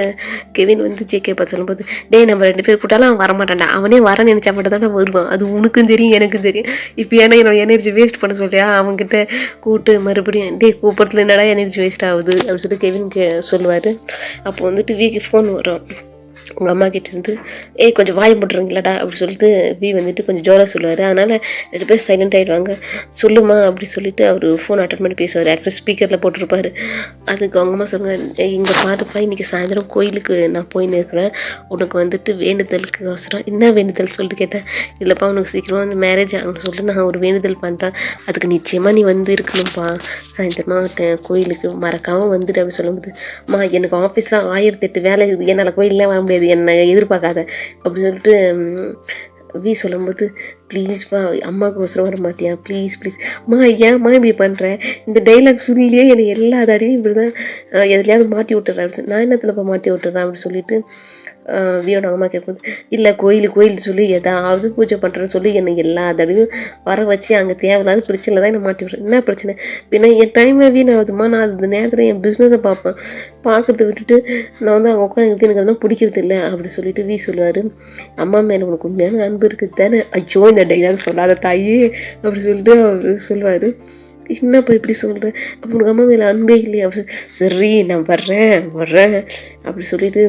கெவின் ஜேகே பார்த்து சொல்லும்போது, நம்ம 2 பேர் கூட்டாலும் அவன் வரமாட்டான்டா, அவனே வர நினச்சா மட்டும் தானே வருவான், அது உனக்கும் தெரியும் எனக்கும் தெரியும், இப்போ ஏன்னா என்னோட எனர்ஜி வேஸ்ட் பண்ண சொல்லியா, அவங்ககிட்ட கூப்பிட்டு மறுபடியும் கூப்பிட்றதுல என்னடா எனர்ஜி வேஸ்ட் ஆகுது அப்படின்னு சொல்லிட்டு கெவினுக்கு சொல்லுவார். அப்போ வந்துட்டு ஃபோன் வரும் உங்கள் அம்மா கிட்டேருந்து, கொஞ்சம் வாய் போட்டுருங்களாடா அப்படி சொல்லிட்டு கொஞ்சம் ஜோராக சொல்லுவார். அதனால் 2 பேர் சைலண்ட் ஆகிடுவாங்க. சொல்லுமா அப்படி சொல்லிட்டு அவர் ஃபோன் அட்டன் பண்ணி பேசுவார், ஆக்சுவலி ஸ்பீக்கரில் போட்டிருப்பார். அதுக்கு அவங்க அம்மா சொல்லுவாங்க, இங்கே பாட்டுப்பா இன்றைக்கி சாயந்தரம் கோயிலுக்கு நான் போயின்னு இருக்கிறேன், உனக்கு வேண்டுதலுக்கு அவசரம், என்ன வேண்டுதல் சொல்லிட்டு கேட்டேன். இல்லைப்பா உனக்கு சீக்கிரம் மேரேஜ் ஆகணும்னு சொல்லிட்டு நான் ஒரு வேண்டுதல் பண்ணுறேன், அதுக்கு நிச்சயமாக நீ இருக்கணும்ப்பா, சாயந்தரமாக கோயிலுக்கு மறக்காமல் வந்துடு அப்படி சொல்லும்போது, எனக்கு ஆஃபீஸில் 1008 வேலை இருக்குது, என்னால் கோயிலெலாம் வர முடியாது, என்னை எதிர்பார்க்காத அப்படி சொல்லிட்டு சொல்லும்போது, ப்ளீஸ்ப்பா அம்மாவுக்கு அவசரம் வர மாட்டியா, ப்ளீஸ் ஏன்மா இப்படி பண்ணுறேன், இந்த டைலாக் சொல்லியே என்னை எல்லா தடையும் இப்படி தான் எதுலையாவது மாட்டி விட்டுறேன் அப்படின்னு சொல்லி, நான் என்னத்துலப்பா மாட்டி விட்டுறேன் அப்படின்னு சொல்லிட்டு வியோட அம்மா கேட்கும்போது, இல்லை கோயில் சொல்லி ஏதாவது பூஜை பண்ணுறேன்னு சொல்லி என்னை எல்லா தடையும் வர வச்சு அங்கே தேவையில்லாத பிரச்சனை தான் என்னை மாட்டி விட்றேன், என்ன பிரச்சனை பின்ன என் டைமே வீணாகுதுமா, நான் அது நேரத்தில் என் பிஸ்னஸை பார்ப்பேன், பார்க்குறத விட்டுட்டு நான் அங்கே உட்காந்து எனக்கு அதெல்லாம் பிடிக்கிறது இல்லை அப்படி சொல்லிட்டு சொல்லுவார். அம்மா மேலே உனக்கு உண்மையான அன்பு இருக்குது தானே, ஐயோ இந்த டைலாக் சொல்லாத தாயே அப்படி சொல்லிட்டு அவர் சொல்லுவார். என்னப்பா இப்படி சொல்கிறேன், அப்போ உனக்கு அம்மா மேலே அன்பே இல்லையா அப்படி சரி நான் வர்றேன் அப்படி சொல்லிட்டு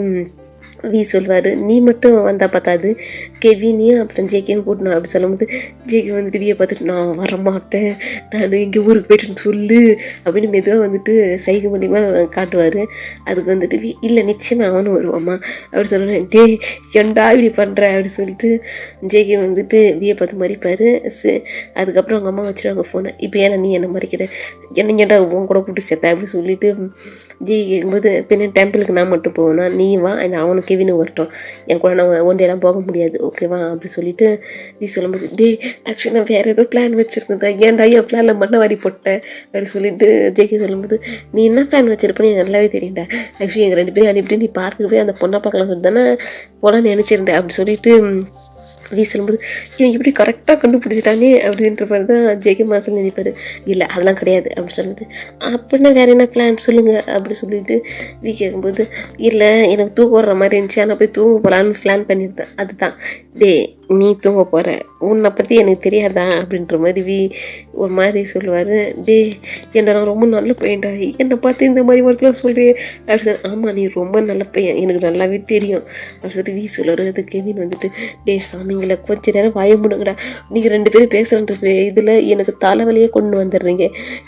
சொல்வார். நீ மட்டும் வந்தால் பார்த்தாது, கெவினையும் அப்புறம் ஜேகேவும் கூட்டணும் அப்படி சொல்லும்போது ஜேகே வியை பார்த்துட்டு, நான் வரமாட்டேன், நான் எங்கள் ஊருக்கு போய்ட்டுன்னு சொல்லு அப்படின்னு மெதுவாக சைகை மூலியமாக காட்டுவார். அதுக்கு இல்லை நிச்சயமாக அவனும் வருவாம்மா அப்படி சொல்லுவேன். ஏன்டா இப்படி பண்ணுற அப்படி சொல்லிட்டு ஜேகே வியை பார்த்து மறிப்பார். அதுக்கப்புறம் அவங்க அம்மா வச்சுருவாங்க ஃபோனை. இப்போ ஏன்னா நீ என்னை மறிக்கிற, என்ன ஏன்டா உன் கூட கூப்பிட்டு சேர்த்த அப்படி சொல்லிட்டு ஜே கேட்கும்போது, பின்ன டெம்பிளுக்கு நான் மட்டும் போவேன்னா நீ வா, அவனுக்கு கெவின் வரட்டும், என் கூட நான் ஒன்றையெல்லாம் போக முடியாது ஓகேவா அப்படி சொல்லிட்டு சொல்லும்போது, ஆக்சுவலி நான் வேறு ஏதோ பிளான் வச்சுருந்தேன், ஏன்டா என் பிளானில் மண்ணை வாரி போட்டேன் அப்படி சொல்லிட்டு ஜேகே சொல்லும்போது, நீ என்ன பிளான் வச்சிருப்பேன்னு எனக்கு நல்லாவே தெரியும்டா, ஆக்சுவலி எங்கள் 2 பேரும் அனுப்பிட்டு நீ பார்க்கு போய் அந்த பொண்ணை பார்க்கலாம் சொல்லி தானே போகலான்னு நினச்சிருந்தேன் அப்படி சொல்லிட்டு சொல்லும்போது, இவன் இப்படி கரெக்டாக கண்டுபிடிச்சிட்டானே அப்படின்ற மாதிரி தான் ஜேகே மனசில் நினைப்பார். இல்லை அதெல்லாம் கிடையாது அப்படி சொல்லுது. அப்படின்னா வேறு என்ன பிளான் சொல்லுங்கள் அப்படி சொல்லிட்டு கேட்கும்போது, இல்லை எனக்கு தூக்கம் வர்ற மாதிரி இருந்துச்சு, ஆனால் போய் தூங்க போகலான்னு பிளான் பண்ணியிருந்தேன், அதுதான் நீ தூங்க போகிற, உன்னை பற்றி எனக்கு தெரியாதா அப்படின்ற மாதிரி ஒரு மாதிரி சொல்லுவார். என்ன நான் ரொம்ப நல்ல பையன்டா, என்னை பார்த்து இந்த மாதிரி வார்த்தைலாம் சொல்கிறேன் அப்படி சொல்லி, ஆமாம் நீ ரொம்ப நல்ல பையன் எனக்கு நல்லாவே தெரியும் அப்படி சொல்லிட்டு சொல்லுவார். அது கெவின் சாமிங்களை கொஞ்ச நேரம் வாய முடுங்கடா, நீங்கள் 2 பேரும் பேசுகிறன்ற இதில் எனக்கு தலைவலியே கொண்டு வந்துடுறீங்க,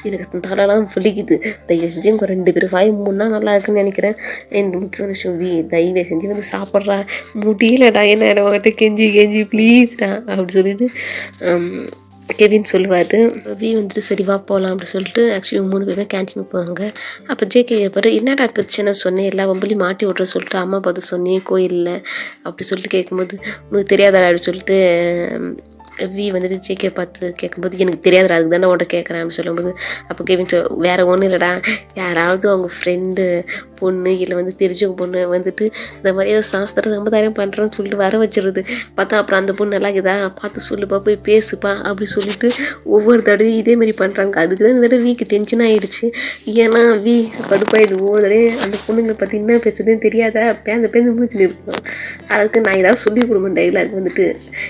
எனக்கு தலைலாம் வலிக்குது, தயவு செஞ்சு உங்கள் 2 பேரும் வாய மூணுனா நல்லா இருக்குன்னு நினைக்கிறேன், எனக்கு முக்கியமான விஷயம் தயவு செஞ்சு சாப்பிட்றா முடியலடா, என்ன அவங்ககிட்ட கெஞ்சி ப்ளீஸ்டா அப்படி சொல்லிட்டு கெவின் சொல்லுவார். வி வந்துட்டு சரி வா போகலாம் அப்படின்னு சொல்லிட்டு ஆக்சுவலி 3 பேருமே கேன்டீனுக்கு போவாங்க. அப்போ ஜேகே கேட்பாரு என்னடா பிரச்சனை சொன்னேன் எல்லா வம்பலையும் மாட்டி விட்ற சொல்லிட்டு அம்மா பார்த்து சொன்னேன் கோயிலில் அப்படி சொல்லிட்டு கேட்கும்போது உனக்கு தெரியாதா அப்படின்னு சொல்லிட்டு வி வந்துட்டு ஜேகே பார்த்து கேட்கும்போது எனக்கு தெரியாதுடா அதுக்கு தானே உன்ட்ட கேட்குறேன் அப்படின்னு சொல்லும்போது அப்போ கெவின் வேறு ஒன்றும் இல்லைடா யாராவது அவங்க ஃப்ரெண்டு பொண்ணு இல்லை வந்து தெரிஞ்சவங்க பொண்ணு வந்துட்டு இந்த மாதிரி ஏதோ சாஸ்திர சம்பிரதாயம் பண்ணுறோன்னு சொல்லிட்டு வர வச்சிருது பார்த்தா அப்புறம் அந்த பொண்ணு நல்லா இருக்குதா பார்த்து சொல்லுப்பா போய் பேசுப்பா அப்படி சொல்லிட்டு ஒவ்வொரு தடவையும் இதேமாரி பண்ணுறாங்க. அதுக்கு தான் இந்த தடவை வீக்கு டென்ஷன் ஆகிடுச்சு. ஏன்னா வி கடுப்பாயிடுது ஒவ்வொரு தடவை அந்த பொண்ணுங்களை பற்றி என்ன பேசுறதுன்னு தெரியாதா பேந்து மூச்சுன்னு இருக்கும். அதுக்கு நான் ஏதாவது சொல்லி கொடுப்பேன் டைலாக் வந்துட்டு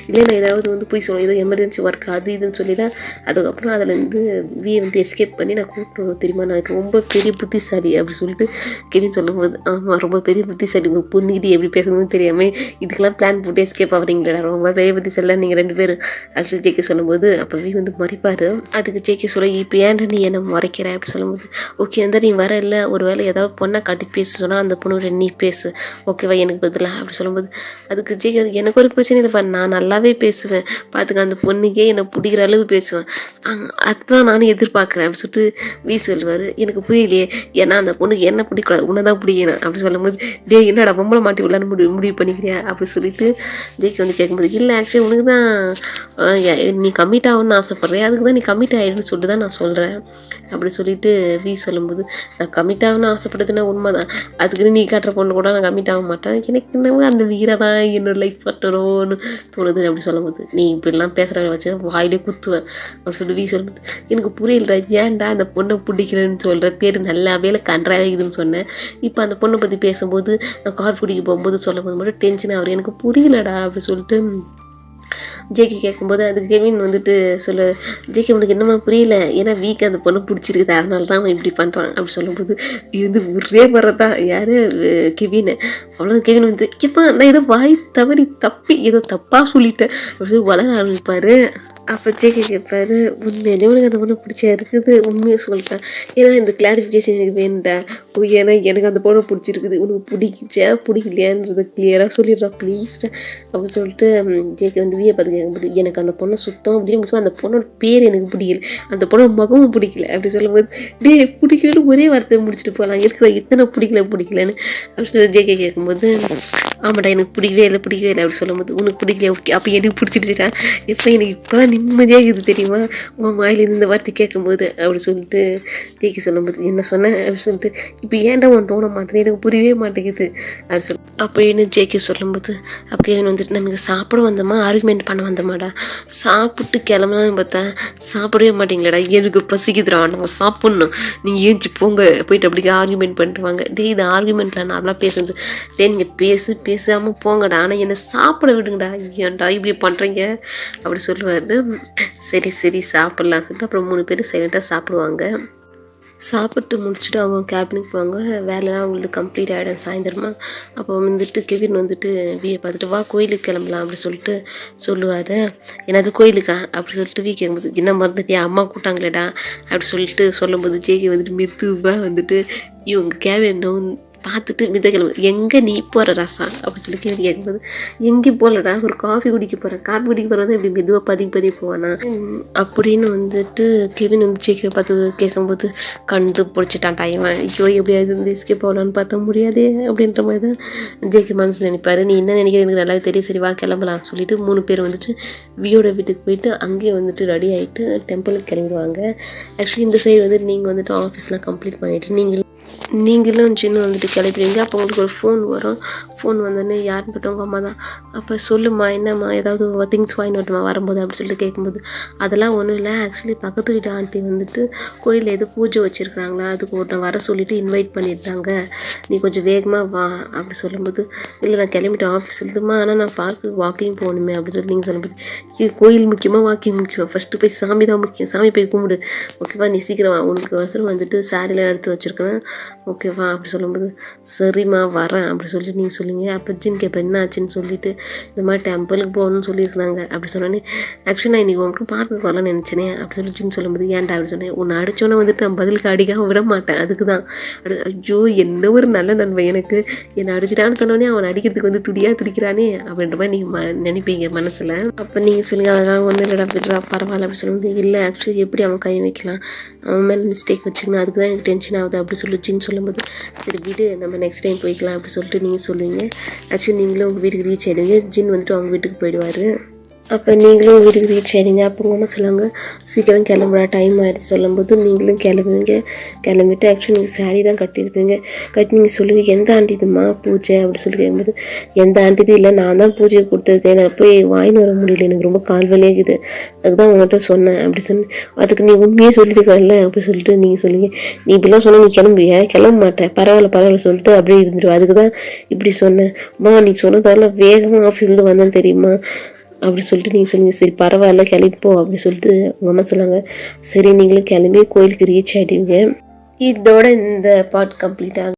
இல்லை நான் ஏதாவது வந்து போய் சொல்லுவேன் ஏதோ எமர்ஜென்சி ஒர்க் அது இதுன்னு சொல்லி தான் அதுக்கப்புறம் அதுலேருந்து வி வந்து எஸ்கேப் பண்ணி நான் கூப்பிட்டு தெரியுமா நான் ரொம்ப பெரிய புத்திசாலி அப்படி சொல்லிட்டு கெவின் சொல்லும்போது ஆமாம் ரொம்ப பெரிய புத்திசாலி ஒரு பொண்ணுக்கிட்டு எப்படி பேசணும்னு தெரியாமல் இதுக்கெல்லாம் பிளான் போட்டு எஸ்கேப் ஆகிறீங்களா ரொம்ப பெரிய புத்திசாலிலாம் நீங்கள் 2 பேரும் அப்படின்னு ஜேகே சொல்லும்போது அப்போ வி வந்து மறைப்பார். அதுக்கு ஜேகே சொல்ல இப்போ ஏன்டா நீ என்ன மறைக்கிற அப்படி சொல்லும்போது ஓகே அந்த நீ வர இல்லை ஒரு வேளை ஏதாவது பொண்ணை காட்டி பேச சொன்னால் அந்த பொண்ணு நீ பேசு ஓகேவா எனக்கு பதிலாக அப்படி சொல்லும்போது அதுக்கு ஜேகே எனக்கு ஒரு பிரச்சனை இல்லைப்பா நான் நல்லாவே பேசுவேன் பார்த்துக்க அந்த பொண்ணுக்கே என்னை பிடிக்கிற அளவு பேசுவேன் அதுதான் நானும் எதிர்பார்க்குறேன் அப்படி சொல்லிட்டு வி சொல்லுவார். எனக்கு புரியலையே ஏன்னா அந்த பொண்ணுக்கு என்ன பிடிக்கூடாது உன்னை தான் பிடிக்கணும் அப்படி சொல்லும்போது டே என்னடா பொம்பளை மாட்டி விடலான்னு முடிவு பண்ணிக்கிறியா அப்படி சொல்லிட்டு ஜேகே வந்து கேட்கும்போது இல்லை ஆக்சுவலி உனக்கு தான் நீ கமிட் ஆகணும்னு ஆசைப்பட்றேன் அதுக்கு தான் நீ கமிட் ஆகிடுன்னு சொல்லிட்டு தான் நான் சொல்கிறேன் அப்படி சொல்லிட்டு வி சொல்லும்போது நான் கமிட் ஆகணும்னு ஆசைப்பட்டதுன்னா உண்மை தான் அதுக்குன்னு நீ காட்டுற பொண்ணு கூட நான் கமிட் ஆக மாட்டேன் எனக்கு இன்னமும் அந்த வீரை தான் என்னோட லைஃப் பார்ட்னரோன்னு தோணுது அப்படி சொல்லும்போது நீ இப்படிலாம் பேசுகிறவங்க வச்சு வாயிலே குத்துவேன் அப்படி சொல்லிட்டு வி சொல்லும்போது எனக்கு புரியல ஏன்டா அந்த பொண்ணை பிடிக்கிறேன்னு சொல்கிற பேர் நல்லாவே கன்றாகுதுன்னு சொன்னேன் இப்போ அந்த பொண்ணை பற்றி பேசும்போது நான் காஃபி குடிக்க போகும்போது சொல்லும்போது மட்டும் டென்ஷன் ஆகுது எனக்கு புரியலடா அப்படி சொல்லிட்டு ஜேகே கேட்கும்போது அதுக்கு கெவின் வந்துட்டு சொல்ல ஜேகே உனக்கு என்னமா புரியல ஏன்னா வீக்கு அந்த பொண்ணு பிடிச்சிருக்குது அதனால தான் அவன் இப்படி பண்ணுறான் அப்படி சொல்லும்போது இது வந்து ஒரே வரதான் யார் கெவின் அவ்வளோ கெவின் வந்து எப்போ நான் ஏதோ வாய் தவறி தப்பி ஏதோ தப்பாக சொல்லிட்டேன் அப்படி வளர ஆரம்பிப்பார். அப்போ ஜேகே கேட்பாரு உண்மையிலே உனக்கு அந்த பொண்ணு பிடிச்சா இருக்குது உண்மையை சொல்லிட்டேன் ஏன்னா இந்த கிளாரிஃபிகேஷன் எனக்கு வேணுண்டா ஏன்னா எனக்கு அந்த பொண்ணை பிடிச்சிருக்குது உனக்கு பிடிச்சா பிடிக்கலையான்றதை கிளியராக சொல்லிடுறா ப்ளீஸ்டா அப்படின்னு சொல்லிட்டு ஜேகே வந்து வியை பார்த்து கேட்கும்போது எனக்கு அந்த பொண்ணை சுத்தம் அப்படியே முக்கியம் அந்த பொண்ணோட பேர் எனக்கு பிடிக்கல அந்த பொண்ணோட மகமும் பிடிக்கல அப்படி சொல்லும்போது டே பிடிக்கலன்னு ஒரே வார்த்தையை முடிச்சுட்டு போகலாம் இருக்கிற இத்தனை பிடிக்கலன்னு அப்படி சொல்லி ஜேகே கேட்கும்போது ஆமாடா எனக்கு பிடிக்கவே இல்லை அப்படி சொல்லும்போது உனக்கு பிடிக்கல ஓகே அப்போ எனக்கு பிடிச்சிடுச்சுட்டா எப்போ எனக்கு இப்போ தான் நிம்மதியாக இருக்குது தெரியுமா உன் வாயிலேருந்து இந்த வார்த்தை கேட்கும்போது அப்படி சொல்லிட்டு ஜேகே சொல்லும்போது என்ன சொன்னேன் அப்படி சொல்லிட்டு இப்போ ஏன்டா உன் டோனை மாத்திரம் எனக்கு புரியவே மாட்டேங்குது அப்படி அப்படின்னு ஜேகே சொல்லும்போது அப்போ கெவின் வந்துட்டு நமக்கு சாப்பிட வந்தோமா ஆர்குமெண்ட் பண்ண வந்தோமாடா சாப்பிட்டு கிளம்பலான்னு பார்த்தா சாப்பிடவே மாட்டீங்களாடா எனக்கு பசிக்குதுடா நம்ம சாப்பிட்ணும் நீங்கள் ஏஞ்சி போங்க போயிட்டு அப்படியே ஆர்குமெண்ட் பண்ணிட்டு வாங்க டே இது ஆர்குமெண்ட்டில் நார்மலாக பேசுறது டே நீங்கள் பேசாமல் போங்கடா ஆனால் என்னை சாப்பிட விடுங்கடா ஏன்டா இப்படி பண்ணுறீங்க அப்படி சொல்லுவார். சரி சாப்பிட்லாம் சொல்லிட்டு அப்புறம் 3 பேர் சைலண்ட்டாக சாப்பிடுவாங்க. சாப்பிட்டு முடிச்சுட்டு அவங்க கேபினுக்கு போவாங்க. வேலைலாம் அவங்களுக்கு கம்ப்ளீட் ஆகிடும் சாயந்தரமா. அப்போ வந்துட்டு கெவின் வந்துட்டு வியை பார்த்துட்டு வா கோயிலுக்கு கிளம்பலாம் அப்படி சொல்லிட்டு சொல்லுவார். என்னது கோயிலுக்கா அப்படி சொல்லிட்டு வி கேட்கும்போது என்ன மறந்துட்டியா அம்மா கூட்டாங்களேடா அப்படி சொல்லிட்டு சொல்லும்போது ஜேகே வந்துட்டு மெதுவாக வந்துட்டு இவங்க கேபின் பார்த்துட்டு மிதக்கிழமை எங்கே நீ போகிற ரசா அப்படின்னு சொல்லி கேள்வி கேட்கும்போது எங்கேயும் போகலடா ஒரு காஃபி குடிக்க போகிறது இப்படி மெதுவாக பதி போவானா அப்படின்னு வந்துட்டு கெவின் வந்து ஜேகே பார்த்து கேட்கும்போது கண்டு பிடிச்சிட்டான்டா இவன் ஐயோ எப்படியாவது வந்து எஸ்கேப் போகலான்னு பார்த்தா முடியாதே அப்படின்ற மாதிரி தான் ஜேகே மனசு நினைப்பாரு. நீ என்ன நினைக்கிற எனக்கு நல்லா தெரியும் சரி வா கிளம்பலாம் சொல்லிட்டு 3 பேர் வந்துட்டு வியோட வீட்டுக்கு போயிட்டு அங்கேயே வந்துட்டு ரெடி ஆகிட்டு டெம்பிளுக்கு கிளம்பிடுவாங்க. ஆக்சுவலி இந்த சைடு வந்துட்டு நீங்கள் வந்துட்டு ஆஃபீஸ்லாம் கம்ப்ளீட் பண்ணிவிட்டு நீங்களும் சின்ன வந்துட்டு கிளப்பிடுவீங்க. அப்போ உங்களுக்கு ஒரு ஃபோன் வந்தோடனே யாருன்னு பார்த்தவங்க அம்மா தான். அப்போ சொல்லுமா என்னம்மா ஏதாவது திங்ஸ் வாங்கி வரட்டுமா வரும்போது அப்படி சொல்லிட்டு கேட்கும்போது அதெல்லாம் ஒன்றும் இல்லை ஆக்சுவலி பக்கத்து வீட்டு ஆண்டி வந்துட்டு கோயிலில் எது பூஜை வச்சுருக்குறாங்களா அதுக்கு ஒருத்தன் வர சொல்லிவிட்டு இன்வைட் பண்ணியிருந்தாங்க நீ கொஞ்சம் வேகமாக வா அப்படி சொல்லும்போது இல்லை நான் கிளம்பிட்டேன் ஆஃபீஸ் இருக்குமா ஆனால் நான் பார்க்கு வாக்கிங் போகணுமே அப்படி சொல்லி நீங்கள் சொல்லும்போது கோயில் முக்கியமாக வாக்கிங் முக்கியம் ஃபஸ்ட்டு போய் சாமி தான் முக்கியம் சாமி போய் கும்பிடு ஓகேவா நீ சீக்கிரம் உனக்கு வந்துட்டு சாரிலாம் எடுத்து வச்சுருக்கேன் ஓகேவா அப்படி சொல்லும்போது சரிம்மா வரேன் அப்படி சொல்லிட்டு நீங்கள் சொல்லி சொல்லுங்க. அப்போ ஜின் கேட்பேன் என்ன ஆச்சுன்னு சொல்லிட்டு இந்த மாதிரி டெம்பிளுக்கு போகணும்னு சொல்லியிருக்காங்க அப்படி சொன்னோன்னே ஆக்சுவலி நான் இன்றைக்கி உங்களுக்கு பார்க்க வரலாம்னு நினச்சேனே அப்படி சொல்லி ஜின் சொல்லும்போது ஏன்டா அப்படி சொன்னேன் உன்னை அடித்தோன்னே வந்துட்டு நான் பதிலுக்கு அடிக்காமல் விட மாட்டேன் அதுக்கு தான் ஐயோ என்ன ஒரு நல்ல நண்பன் எனக்கு என்னை அடிச்சிட்டான்னு சொன்னோன்னே அவன் அடிக்கிறதுக்கு வந்து துடிக்கிறானே அப்படின்ற மாதிரி நீங்கள் நினைப்பீங்க மனசில். அப்போ நீங்கள் சொல்லுங்கள் அதெல்லாம் ஒன்றும் இல்லைடா விடுறா பரவாயில்ல அப்படி சொல்லும்போது இல்லை ஆக்சுவலி எப்படி அவன் கை வைக்கலாம் அவன் மேலே மிஸ்டேக் வச்சுக்கணும் அதுக்கு தான் எனக்கு டென்ஷன் ஆகுது அப்படி சொல்லிச்சின்னு சொல்லும்போது சரி வீடு நம்ம நெக்ஸ்ட் டைம் போய்க்கலாம் அப்படி சொல்லிட்டு நீங்கள் சொல்லுவீங்க. ஆக்சுவலி நீங்களும் உங்கள் வீட்டுக்கு ரீச் ஆகிடுவீங்க. ஜின் வந்துட்டு அவங்க வீட்டுக்கு போயிடுவார். அப்போ நீங்களும் வீட்டுக்கு ரீச் ஆகிடுங்க. அப்போ உங்கள் அம்மா சொல்லுவாங்க சீக்கிரம் கிளம்புறா டைம் ஆகிடுச்சு சொல்லும்போது நீங்களும் கிளம்புவீங்க. கிளம்பிட்டு ஆக்சுவலி நீங்கள் சாரீ தான் கட்டியிருப்பீங்க. கட்டி நீங்கள் சொல்லுவீங்க எந்த ஆண்டி இதுமா பூஜை அப்படி சொல்லி கேட்கும்போது எந்த ஆண்டி இது இல்லை நான் தான் பூஜையை கொடுத்துருக்கேன் நான் போய் வாங்கின்னு வர முடியல எனக்கு ரொம்ப கால் வலியாகுது அதுதான் உங்கள்கிட்ட சொன்னேன் அப்படி சொன்னேன். அதுக்கு நீ உண்மையே சொல்லியிருக்கல அப்படி சொல்லிட்டு நீங்கள் சொல்லுவீங்க நீ இப்படிலாம் சொன்னால் நீ கிளம்புவியா கிளம்ப மாட்டேன் பரவாயில்ல சொல்லிட்டு அப்படியே இருந்துடும் அதுக்கு தான் இப்படி சொன்னேன். அம்மா நீ சொன்னதால வேகமாக ஆஃபீஸ்லேருந்து வந்தேன் தெரியுமா அப்படி சொல்லிட்டு நீங்கள் சொல்லுங்கள் சரி பரவாயில்ல கிளம்பிப்போ அப்படி சொல்லிட்டு உங்கள் அம்மா சொன்னாங்க. சரி நீங்களும் கிளம்பி கோயிலுக்கு ரீச் ஆகிடுவீங்க. இதோட இந்த பார்ட் கம்ப்ளீட் ஆகும்.